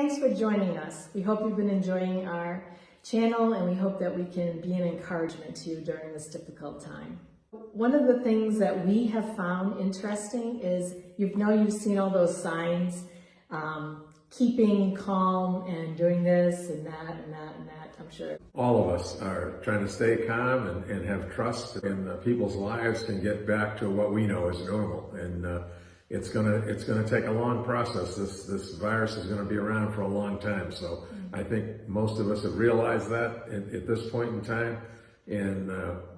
Thanks for joining us. We hope you've been enjoying our channel, and we hope that we can be an encouragement to you during this difficult time. One of the things that we have found interesting is, you've seen all those signs, keeping calm and doing this and that and that and that, I'm sure. All of us are trying to stay calm and have trust, and people's lives can get back to what we know as normal. And it's gonna take a long process. This virus is gonna be around for a long time. So I think most of us have realized that at this point in time. And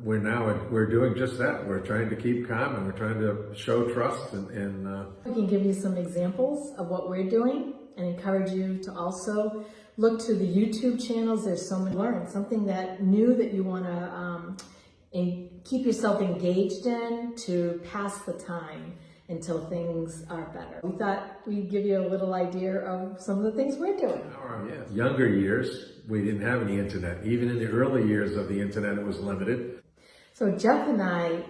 we're doing just that. We're trying to keep calm, and we're trying to show trust. We can give you some examples of what we're doing and encourage you to also look to the YouTube channels. There's so much to learn, something that new that you want to keep yourself engaged in to pass the time until things are better. We thought we'd give you a little idea of some of the things we're doing. Younger years, we didn't have any internet. Even in the early years of the internet, it was limited. So Jeff and I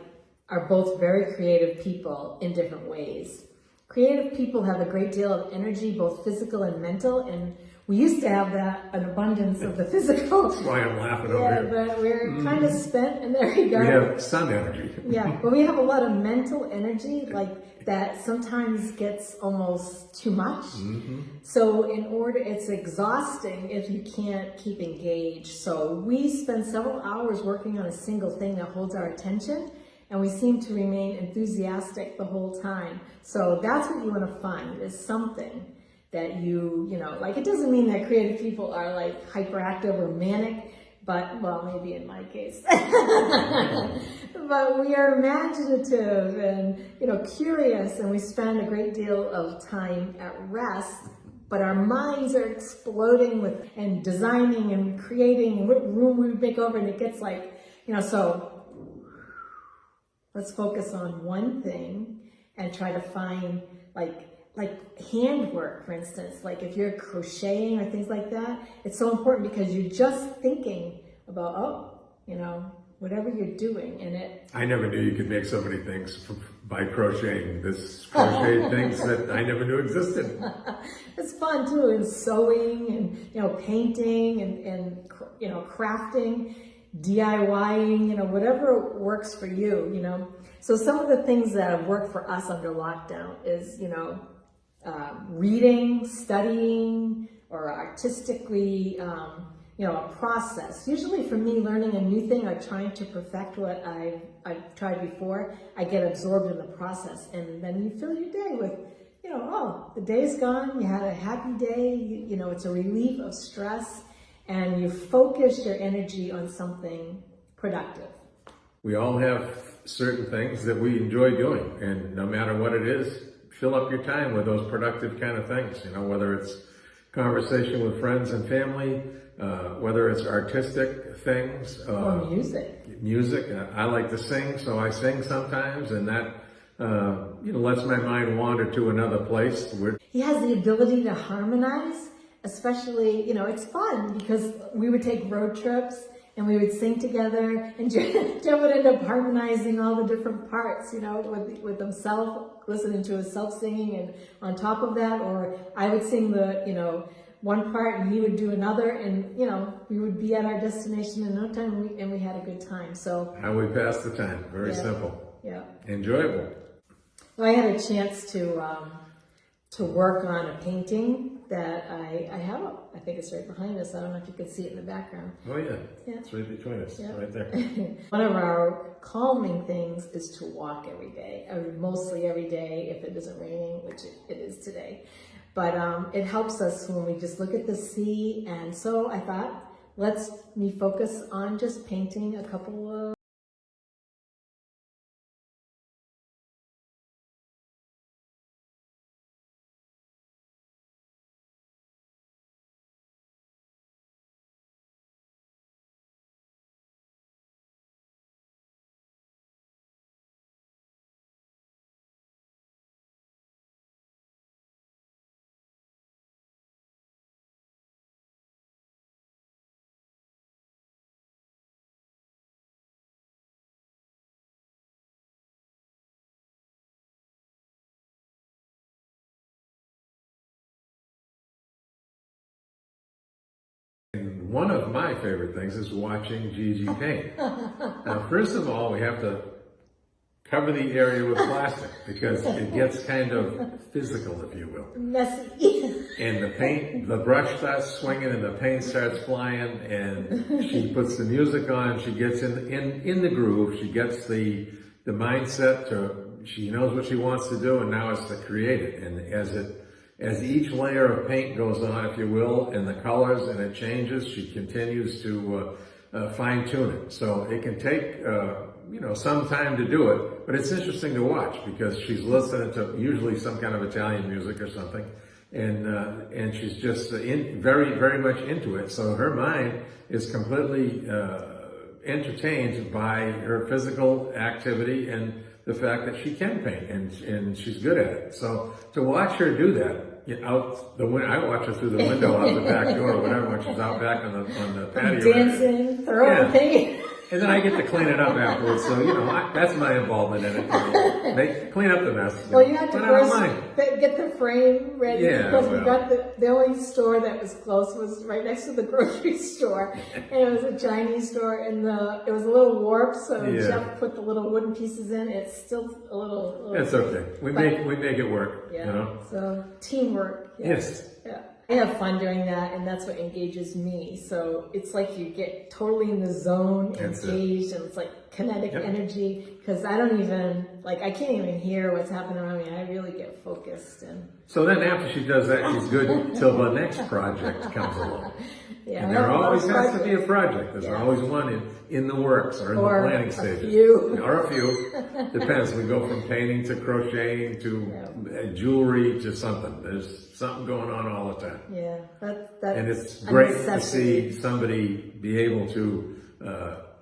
are both very creative people in different ways. Creative people have a great deal of energy, both physical and mental, and we used to have an abundance of the physical. That's why I'm laughing over here. But we're kind of spent, and there you go. We have sun energy. Yeah, but we have a lot of mental energy, like that sometimes gets almost too much. So it's exhausting if you can't keep engaged. So we spend several hours working on a single thing that holds our attention, and we seem to remain enthusiastic the whole time. So that's what you want to find, is something that like, it doesn't mean that creative people are like hyperactive or manic, but, well, maybe in my case. But we are imaginative and, curious, and we spend a great deal of time at rest, but our minds are exploding and designing and creating, and what room we would make over, and it gets like, so let's focus on one thing and try to find like handwork, for instance. Like if you're crocheting or things like that, it's so important because you're just thinking about, whatever you're doing in it. I never knew you could make so many things by crocheting. This crocheted things that I never knew existed. It's fun too, and sewing and, painting and crafting, DIYing, whatever works for you, So some of the things that have worked for us under lockdown is, reading, studying, or artistically, a process. Usually for me, learning a new thing or trying to perfect what I've tried before, I get absorbed in the process. And then you fill your day with, the day's gone, you had a happy day, it's a relief of stress, and you focus your energy on something productive. We all have certain things that we enjoy doing, and no matter what it is, fill up your time with those productive kind of things, whether it's conversation with friends and family, whether it's artistic things. Or music. Music. I like to sing, so I sing sometimes, and that, lets my mind wander to another place. He has the ability to harmonize, especially, it's fun because we would take road trips and we would sing together, and Jeff would end up harmonizing all the different parts, with himself, listening to himself singing, and on top of that, or I would sing the, one part and he would do another, and, we would be at our destination in no time, and we had a good time. So how we pass the time, very simple. Yeah. Enjoyable. Well, I had a chance to work on a painting that I have. I think it's right behind us. I don't know if you can see it in the background. Oh yeah, it's right between us, right there. One of our calming things is to walk every day, or mostly every day if it isn't raining, which it is today. But it helps us when we just look at the sea, and so I thought, let's focus on just painting a couple of one of my favorite things is watching Gigi paint. Now, first of all, we have to cover the area with plastic because it gets kind of physical, if you will. Messy. And the brush starts swinging and the paint starts flying, and she puts the music on, she gets in the groove, she gets the mindset she knows what she wants to do, and now it's to create it. And as each layer of paint goes on, if you will, and the colors and it changes, she continues to fine tune it. So it can take some time to do it, but it's interesting to watch because she's listening to usually some kind of Italian music or something, and she's just very, very much into it. So her mind is completely entertained by her physical activity and the fact that she can paint and she's good at it. So to watch her do that I watch her through the window out the back door or whatever when she's out back on the patio. Dancing, throwing paint. And then I get to clean it up afterwards, so that's my involvement in it. Clean up the mess. Well, you had to first get the frame ready because we got the only store that was close was right next to the grocery store, and it was a Chinese store, and it was a little warped, so Jeff put the little wooden pieces in. It's still a little. It's okay. We make it work. Yeah. So teamwork. Yes. Yeah. I have fun doing that, and that's what engages me. So it's like you get totally in the zone, engaged, and it's like kinetic energy. Because I can't even hear what's happening around me. I really get focused. And so then after she does that, she's good till the next project comes along. And there always has to be a project. There's always one in the works or in the planning stages. Or a few. Depends. We go from painting to crocheting to jewelry to something. There's something going on all the time. Yeah. And it's great to see somebody be able to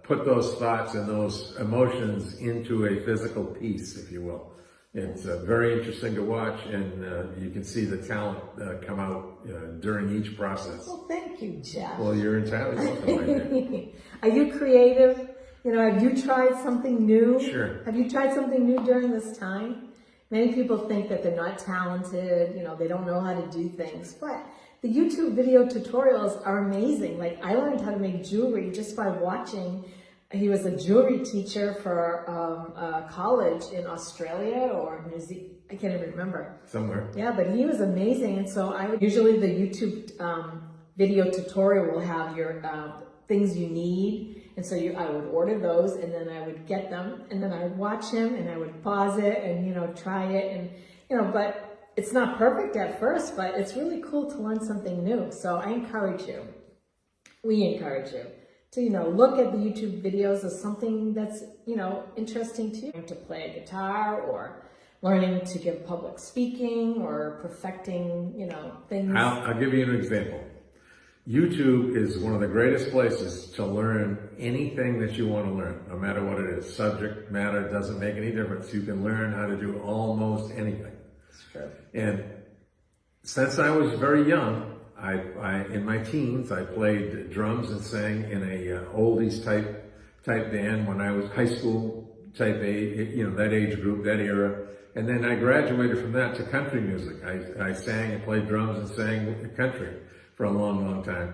put those thoughts and those emotions into a physical piece, if you will. It's very interesting to watch, and you can see the talent come out during each process. Well, thank you, Jeff. Well, you're entirely welcome, my dear. Are you creative? Have you tried something new? Sure. Have you tried something new during this time? Many people think that they're not talented, they don't know how to do things, but the YouTube video tutorials are amazing. Like, I learned how to make jewelry just by watching. He was a jewelry teacher for college in Australia or New Zealand. I can't even remember. Somewhere. Yeah, but he was amazing. And so usually the YouTube video tutorial will have your things you need. And so I would order those, and then I would get them, and then I would watch him, and I would pause it and, try it. And, but it's not perfect at first, but it's really cool to learn something new. So I encourage you. We encourage you to, look at the YouTube videos as something that's, interesting to you. To play a guitar or learning to give public speaking or perfecting, things. I'll give you an example. YouTube is one of the greatest places to learn anything that you want to learn, no matter what it is. Subject matter doesn't make any difference. You can learn how to do almost anything. That's true. And since I was very young, in my teens, I played drums and sang in a oldies type band when I was high school type age, that age group, that era. And then I graduated from that to country music. I sang and played drums and sang country for a long, long time.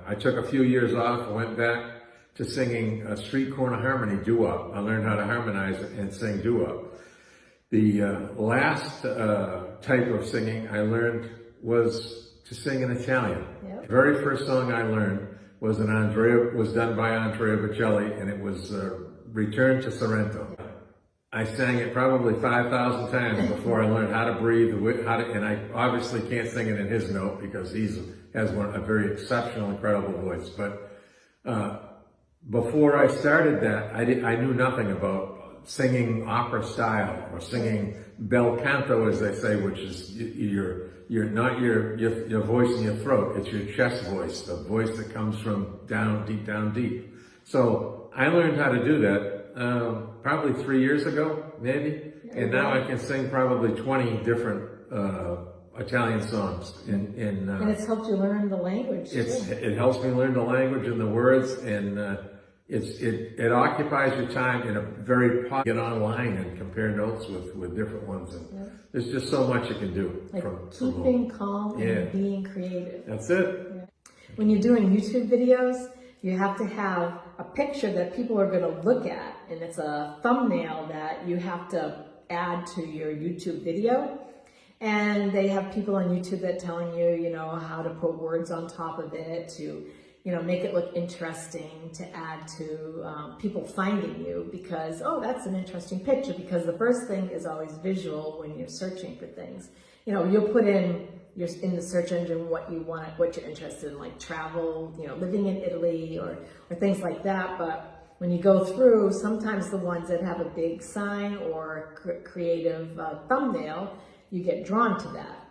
I took a few years off and went back to singing street corner harmony doo-wop. I learned how to harmonize it and sing doo-wop. The last type of singing I learned was to sing in Italian. Yep. The very first song I learned was done by Andrea Bocelli, and it was Return to Sorrento. I sang it probably 5,000 times before I learned how to breathe, and I obviously can't sing it in his note because he has a very exceptional, incredible voice. But before I started that, I knew nothing about singing opera style or singing bel canto, as they say, which is not your voice in your throat. It's your chest voice, the voice that comes from down deep. So I learned how to do that probably 3 years ago, maybe. And now I can sing probably 20 different Italian songs. And it's helped you learn the language. It helps me learn the language and the words, and it occupies your time in a very get online and compare notes with different ones. And there's just so much you can do. Keeping calm and being creative. That's it. Yeah. when you're doing YouTube videos, you have to have a picture that people are going to look at, and it's a thumbnail that you have to add to your YouTube video. And they have people on YouTube that telling you, you know, how to put words on top of it to, you know, make it look interesting, to add to people finding you because, oh, that's an interesting picture, because the first thing is always visual when you're searching for things. You know, you'll put in the search engine what you want, what you're interested in, like travel, you know, living in Italy or things like that. But when you go through, sometimes the ones that have a big sign or creative thumbnail, you get drawn to that.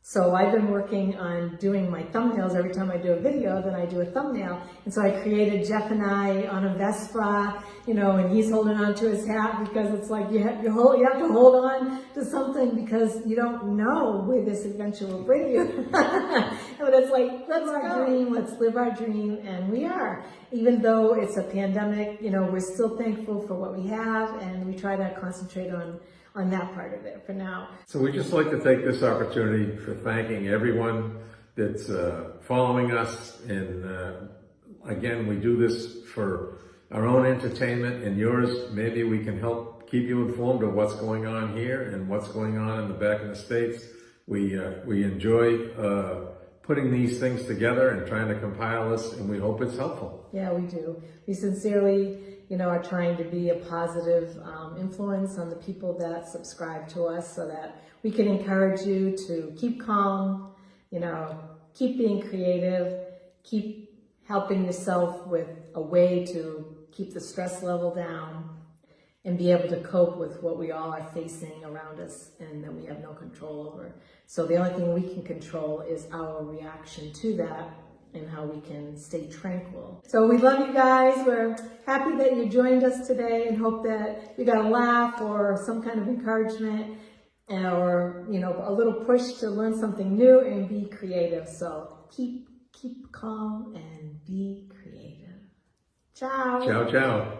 So I've been working on doing my thumbnails. Every time I do a video, then I do a thumbnail. And so I created Jeff and I on a Vespa, you know, and he's holding on to his hat because it's like you have to hold on to something because you don't know where this adventure will bring you. But it's like, let's live our dream, and we are. Even though it's a pandemic, you know, we're still thankful for what we have, and we try to concentrate on that part of it for now. So we just like to take this opportunity for thanking everyone that's following us. And again, we do this for our own entertainment and yours. Maybe we can help keep you informed of what's going on here and what's going on in the back in the States. We enjoy putting these things together and trying to compile this, and we hope it's helpful. Yeah, we do. We sincerely, you know, are trying to be a positive influence on the people that subscribe to us so that we can encourage you to keep calm, you know, keep being creative, keep helping yourself with a way to keep the stress level down and be able to cope with what we all are facing around us and that we have no control over. So the only thing we can control is our reaction to that and how we can stay tranquil. So we love you guys. We're happy that you joined us today and hope that you got a laugh or some kind of encouragement or, you know, a little push to learn something new and be creative. So keep calm and be creative. Ciao. Ciao, ciao.